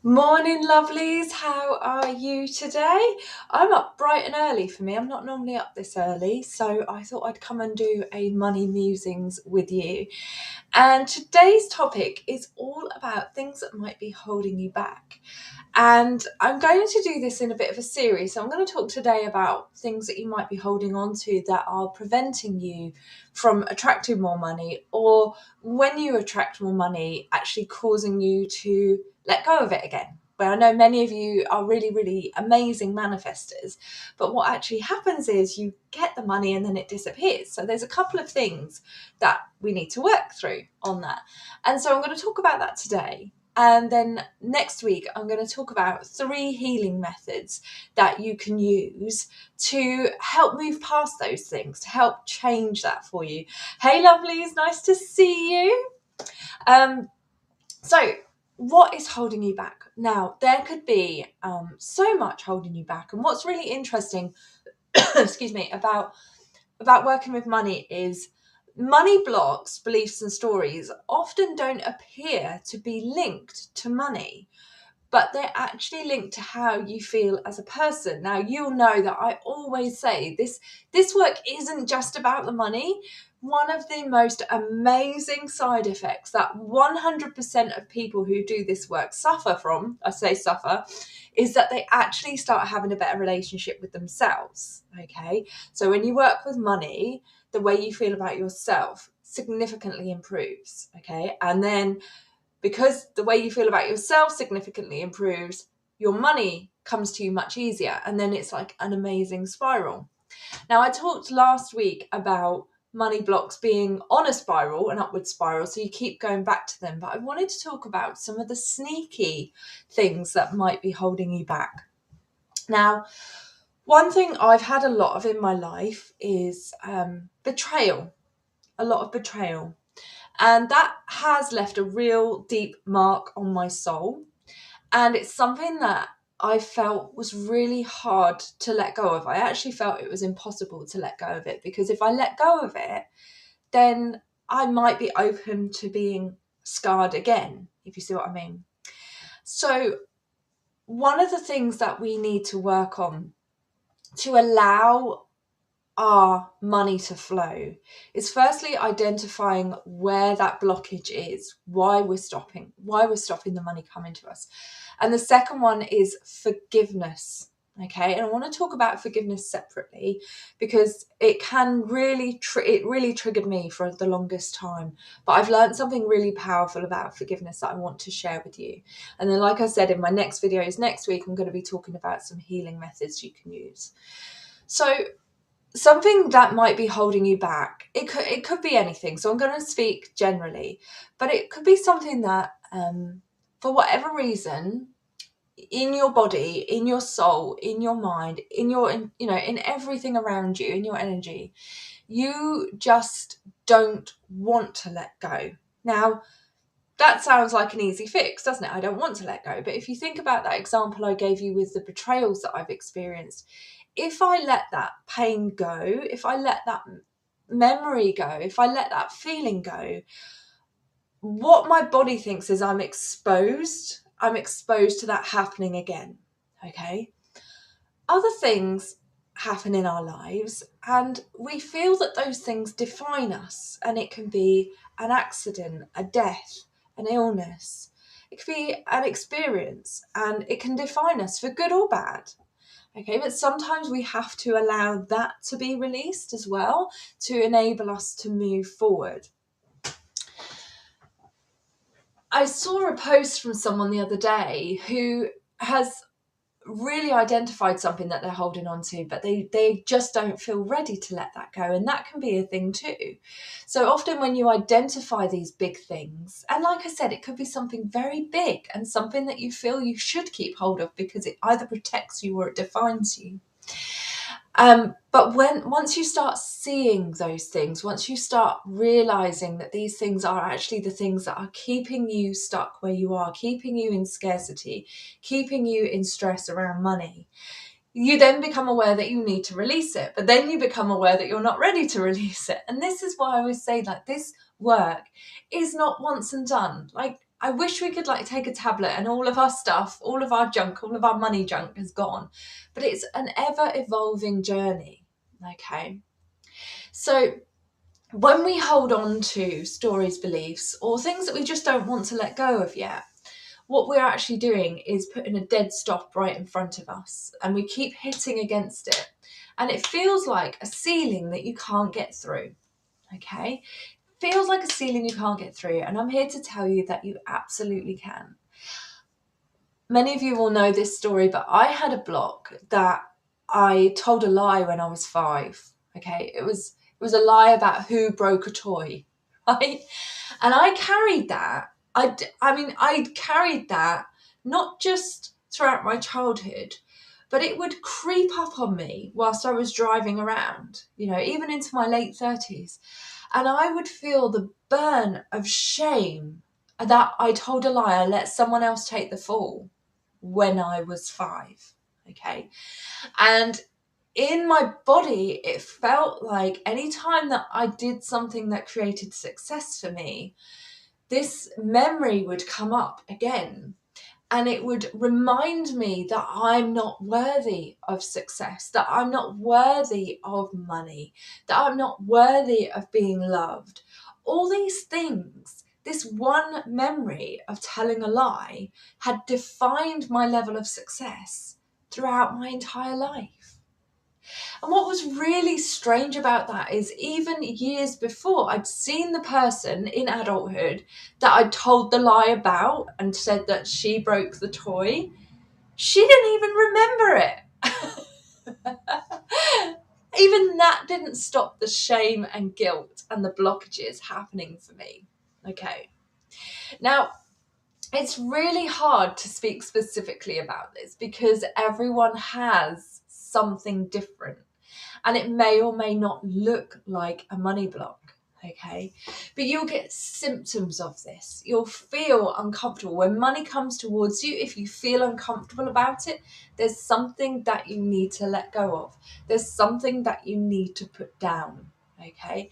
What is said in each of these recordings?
Morning, lovelies. How are you today? I'm up bright and early for me. I'm not normally up this early, so I thought I'd come and do a money musings with you. And today's topic is all about things that might be holding you back. And I'm going to do this in a bit of a series. So I'm going to talk today about things that you might be holding on to that are preventing you from attracting more money, or when you attract more money, actually causing you to let go of it again. Where I know many of you are really, really amazing manifestors, but what actually happens is you get the money and then it disappears. So there's a couple of things that we need to work through on that. And so I'm going to talk about that today. And then next week, I'm going to talk about 3 healing methods that you can use to help move past those things, to help change that for you. Hey, lovelies, nice to see you. So what is holding you back? Now, there could be so much holding you back. And what's really interesting, excuse me, about working with money is money blocks, beliefs and stories often don't appear to be linked to money, but they're actually linked to how you feel as a person. Now, you'll know that I always say this work isn't just about the money. One of the most amazing side effects that 100% of people who do this work suffer from, I say suffer, is that they actually start having a better relationship with themselves. Okay, so when you work with money, the way you feel about yourself significantly improves. Okay, and then because the way you feel about yourself significantly improves, your money comes to you much easier. And then it's like an amazing spiral. Now, I talked last week about money blocks being on a spiral, an upward spiral, so you keep going back to them. But I wanted to talk about some of the sneaky things that might be holding you back. Now, one thing I've had a lot of in my life is betrayal, a lot of betrayal. And that has left a real deep mark on my soul. And it's something that I felt was really hard to let go of. I actually felt it was impossible to let go of it, because if I let go of it, then I might be open to being scarred again, if you see what I mean. So one of the things that we need to work on to allow our money to flow is firstly identifying where that blockage is, why we're stopping the money coming to us. And the second one is forgiveness. Okay, and I want to talk about forgiveness separately, because it can really it really triggered me for the longest time, but I've learned something really powerful about forgiveness that I want to share with you. And then, like I said, in my next videos next week, I'm going to be talking about some healing methods you can use. So something that might be holding you back, it could be anything. So I'm going to speak generally, but it could be something that for whatever reason, in your body, in your soul, in your mind, in everything around you, in your energy, you just don't want to let go. Now, that sounds like an easy fix, doesn't it? I don't want to let go. But if you think about that example I gave you with the betrayals that I've experienced, if I let that pain go, if I let that memory go, if I let that feeling go, what my body thinks is I'm exposed to that happening again. Okay. Other things happen in our lives and we feel that those things define us, and it can be an accident, a death, an illness. It could be an experience and it can define us for good or bad. Okay, but sometimes we have to allow that to be released as well to enable us to move forward. I saw a post from someone the other day who has really identified something that they're holding on to, but they just don't feel ready to let that go. And that can be a thing too. So often when you identify these big ththings, and like I said, it could be something very big and something that you feel you should keep hold of because it either protects you or it defines you. But once you start seeing those things, once you start realizing that these things are actually the things that are keeping you stuck where you are, keeping you in scarcity, keeping you in stress around money, you then become aware that you need to release it. But then you become aware that you're not ready to release it. And this is why I always say that this work is not once and done. Like, I wish we could like take a tablet and all of our stuff, all of our junk, all of our money junk is gone. But it's an ever evolving journey. Okay. So when we hold on to stories, beliefs, or things that we just don't want to let go of yet, what we're actually doing is putting a dead stop right in front of us, and we keep hitting against it. And it feels like a ceiling that you can't get through. Okay? Feels like a ceiling you can't get through. And I'm here to tell you that you absolutely can. Many of you will know this story, but I had a block that I told a lie when I was 5. Okay? It was a lie about who broke a toy, right? And I carried that. I carried that not just throughout my childhood, but it would creep up on me whilst I was driving around, even into my late 30s. And I would feel the burn of shame that I told a lie, I let someone else take the fall when I was 5. Okay. And in my body, it felt like any time that I did something that created success for me, this memory would come up again, and it would remind me that I'm not worthy of success, that I'm not worthy of money, that I'm not worthy of being loved. All these things, this one memory of telling a lie had defined my level of success throughout my entire life. And what was really strange about that is even years before, I'd seen the person in adulthood that I'd told the lie about and said that she broke the toy. She didn't even remember it. Even that didn't stop the shame and guilt and the blockages happening for me. Okay. Now, it's really hard to speak specifically about this because everyone has something different. And it may or may not look like a money block, okay? But you'll get symptoms of this. You'll feel uncomfortable. When money comes towards you, if you feel uncomfortable about it, there's something that you need to let go of. There's something that you need to put down, okay?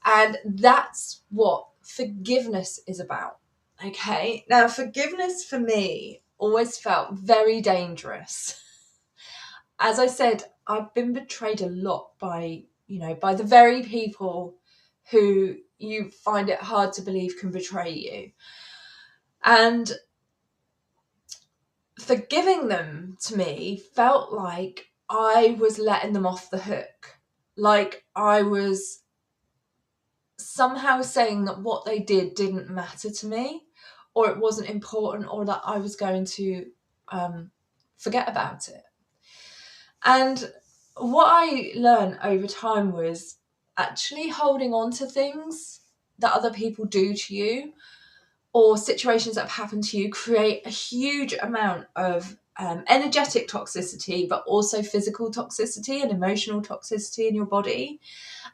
And that's what forgiveness is about, okay? Now, forgiveness for me always felt very dangerous. As I said, I've been betrayed a lot by the very people who you find it hard to believe can betray you. And forgiving them to me felt like I was letting them off the hook. Like I was somehow saying that what they did didn't matter to me, or it wasn't important, or that I was going to forget about it. And what I learned over time was actually holding on to things that other people do to you, or situations that have happened to you, create a huge amount of energetic toxicity, but also physical toxicity and emotional toxicity in your body.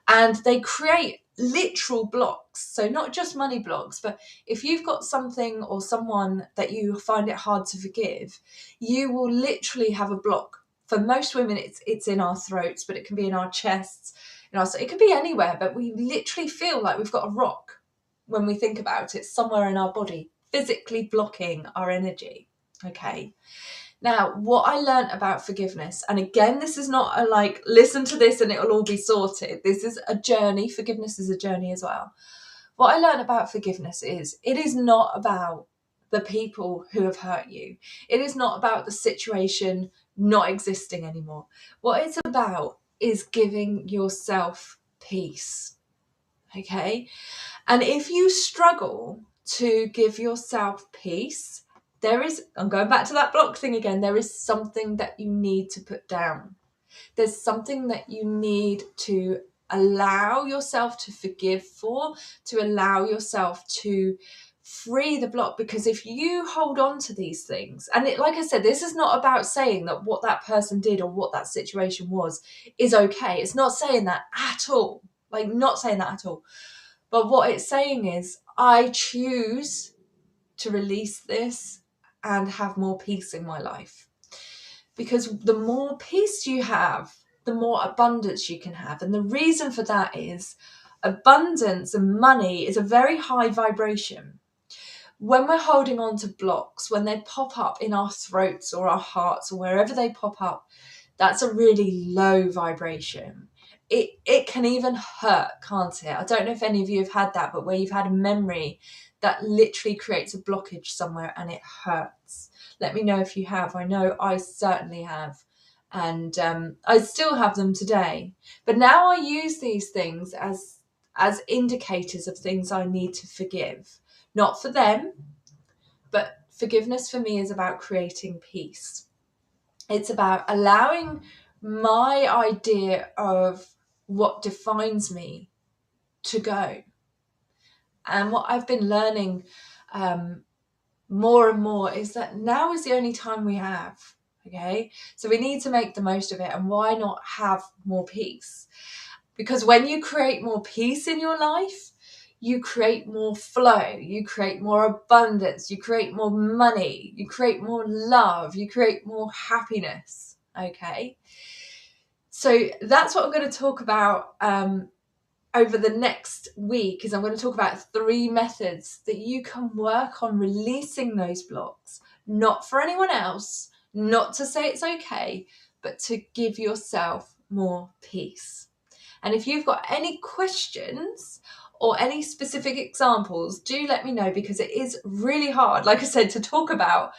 And they create literal blocks. So not just money blocks, but if you've got something or someone that you find it hard to forgive, you will literally have a block. For most women, it's in our throats, but it can be in our chests. It can be anywhere, but we literally feel like we've got a rock when we think about it, somewhere in our body, physically blocking our energy. Okay. Now, what I learned about forgiveness, and again, this is not a listen to this and it'll all be sorted. This is a journey. Forgiveness is a journey as well. What I learned about forgiveness is it is not about the people who have hurt you. It is not about the situation not existing anymore. What it's about is giving yourself peace. Okay? And if you struggle to give yourself peace, I'm going back to that block thing again, there is something that you need to put down. There's something that you need to allow yourself to forgive for, to allow yourself to free the block. Because if you hold on to these things, and like I said, this is not about saying that what that person did or what that situation was is okay. It's not saying that at all. Not saying that at all. But what it's saying is, I choose to release this and have more peace in my life. Because the more peace you have, the more abundance you can have. And the reason for that is abundance and money is a very high vibration. when we're holding on to blocks, when they pop up in our throats or our hearts or wherever they pop up, that's a really low vibration. It can even hurt, can't it? I don't know if any of you have had that, but where you've had a memory that literally creates a blockage somewhere and it hurts. Let me know if you have. I know I certainly have. And I still have them today. But now I use these things as indicators of things I need to forgive. Not for them, but forgiveness for me is about creating peace. It's about allowing my idea of what defines me to go. And what I've been learning more and more is that now is the only time we have. Okay, so we need to make the most of it. And why not have more peace? Because when you create more peace in your life, you create more flow, you create more abundance, you create more money, you create more love, you create more happiness. Okay, so that's what I'm going to talk about over the next week. Is I'm going to talk about 3 methods that you can work on releasing those blocks, not for anyone else, not to say it's okay, but to give yourself more peace. And if you've got any questions or any specific examples, do let me know, because it is really hard, like I said, to talk about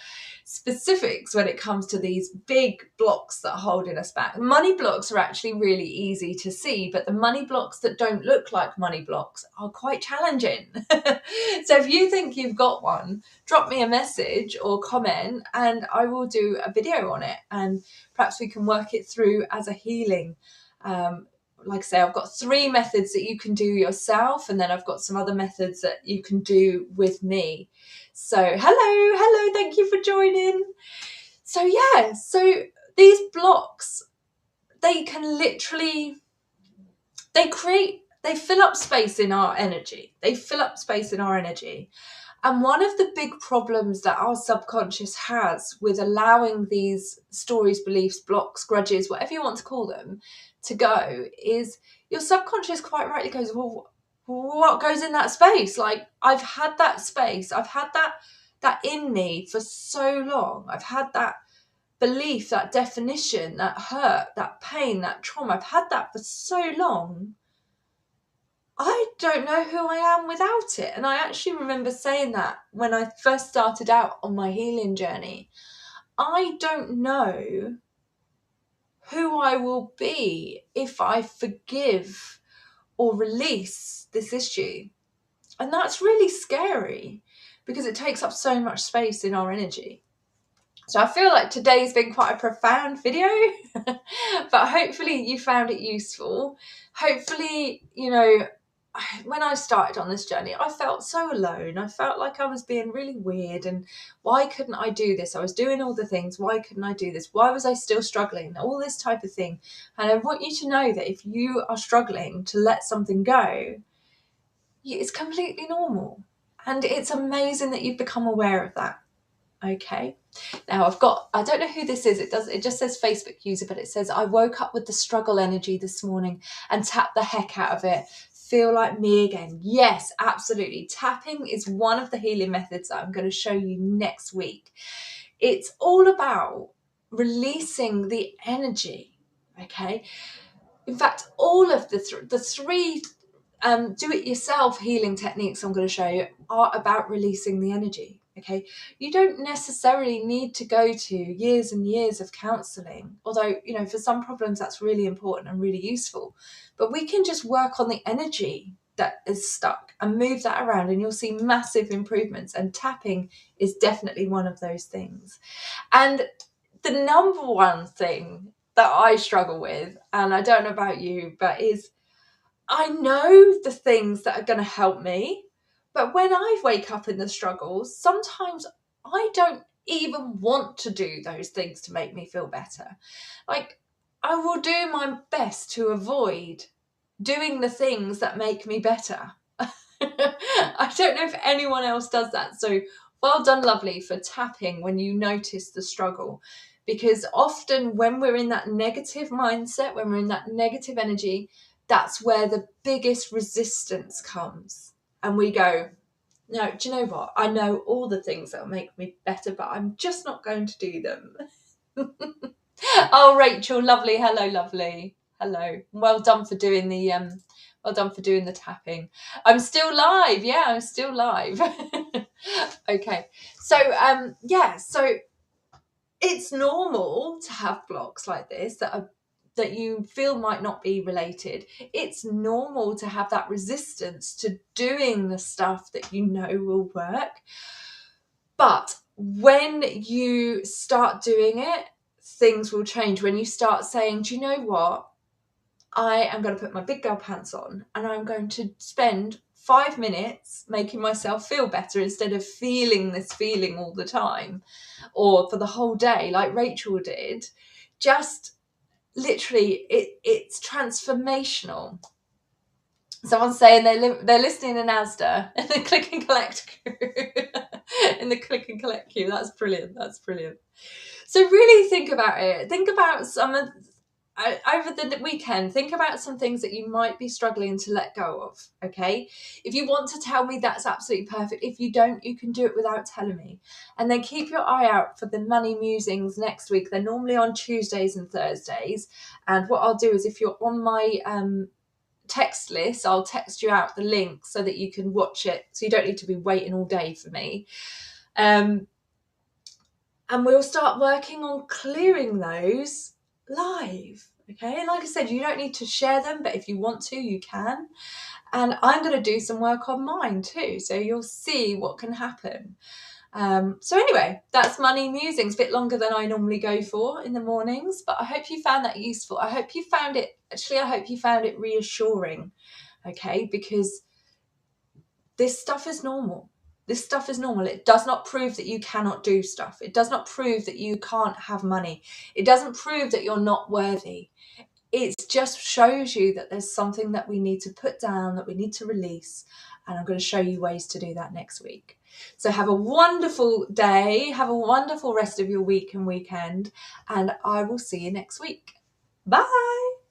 specifics when it comes to these big blocks that are holding us back. Money blocks are actually really easy to see, but the money blocks that don't look like money blocks are quite challenging. So if you think you've got one, drop me a message or comment and I will do a video on it, and perhaps we can work it through as a healing. Like I say, I've got 3 methods that you can do yourself, and then I've got some other methods that you can do with me. So hello, thank you for joining. So these blocks, they can literally, they fill up space in our energy. And one of the big problems that our subconscious has with allowing these stories, beliefs, blocks, grudges, whatever you want to call them, to go is your subconscious quite rightly goes, well, what goes in that space? Like, I've had that space. I've had that in me for so long. I've had that belief, that definition, that hurt, that pain, that trauma. I've had that for so long. I don't know who I am without it. And I actually remember saying that when I first started out on my healing journey. I don't know who I will be if I forgive or release this issue. And that's really scary because it takes up so much space in our energy. So I feel like today's been quite a profound video, but hopefully you found it useful. Hopefully, when I started on this journey, I felt so alone. I felt like I was being really weird, and why couldn't I do this? I was doing all the things. Why couldn't I do this? Why was I still struggling? All this type of thing. And I want you to know that if you are struggling to let something go, it's completely normal. And it's amazing that you've become aware of that. Okay. Now I don't know who this is. It just says Facebook user, but it says, I woke up with the struggle energy this morning and tapped the heck out of it. Feel like me again. Yes, absolutely. Tapping is one of the healing methods that I'm going to show you next week. It's all about releasing the energy. Okay. In fact, all of the 3 do-it-yourself healing techniques I'm going to show you are about releasing the energy. Okay, you don't necessarily need to go to years and years of counselling, although, for some problems that's really important and really useful. But we can just work on the energy that is stuck and move that around, and you'll see massive improvements. And tapping is definitely one of those things. And the number one thing that I struggle with, and I don't know about you, but is I know the things that are going to help me, but when I wake up in the struggles, sometimes I don't even want to do those things to make me feel better. Like, I will do my best to avoid doing the things that make me better. I don't know if anyone else does that. So well done, lovely, for tapping when you notice the struggle. Because often when we're in that negative mindset, when we're in that negative energy, that's where the biggest resistance comes. And we go, No, do you know what? I know all the things that will make me better, but I'm just not going to do them. Oh, Rachel, lovely. Hello, lovely. Hello. Well done for doing the tapping. I'm still live. Yeah, I'm still live. Okay. So so it's normal to have blocks like this that you feel might not be related. It's normal to have that resistance to doing the stuff that you know will work. But when you start doing it, things will change. When you start saying, do you know what? I am going to put my big girl pants on and I'm going to spend 5 minutes making myself feel better instead of feeling this feeling all the time or for the whole day like Rachel did. Just literally, it's transformational. Someone's saying they're listening in Asda in the click and collect in the click and collect queue. That's brilliant. That's brilliant. So really think about it. Think about some of over the weekend. Think about some things that you might be struggling to let go of. Okay, if you want to tell me, that's absolutely perfect. If you don't, you can do it without telling me. And then keep your eye out for the money musings next week. They're normally on Tuesdays and Thursdays. And what I'll do is, if you're on my text list, I'll text you out the link so that you can watch it, so you don't need to be waiting all day for me. And we'll start working on clearing those live. Okay, and like I said, you don't need to share them, but if you want to, you can. And I'm going to do some work on mine too, so you'll see what can happen. So anyway, that's Money Musings, a bit longer than I normally go for in the mornings, but I hope you found that useful. I hope you found it reassuring, okay, because this stuff is normal. This stuff is normal. It does not prove that you cannot do stuff. It does not prove that you can't have money. It doesn't prove that you're not worthy. It just shows you that there's something that we need to put down, that we need to release. And I'm going to show you ways to do that next week. So have a wonderful day. Have a wonderful rest of your week and weekend. And I will see you next week. Bye.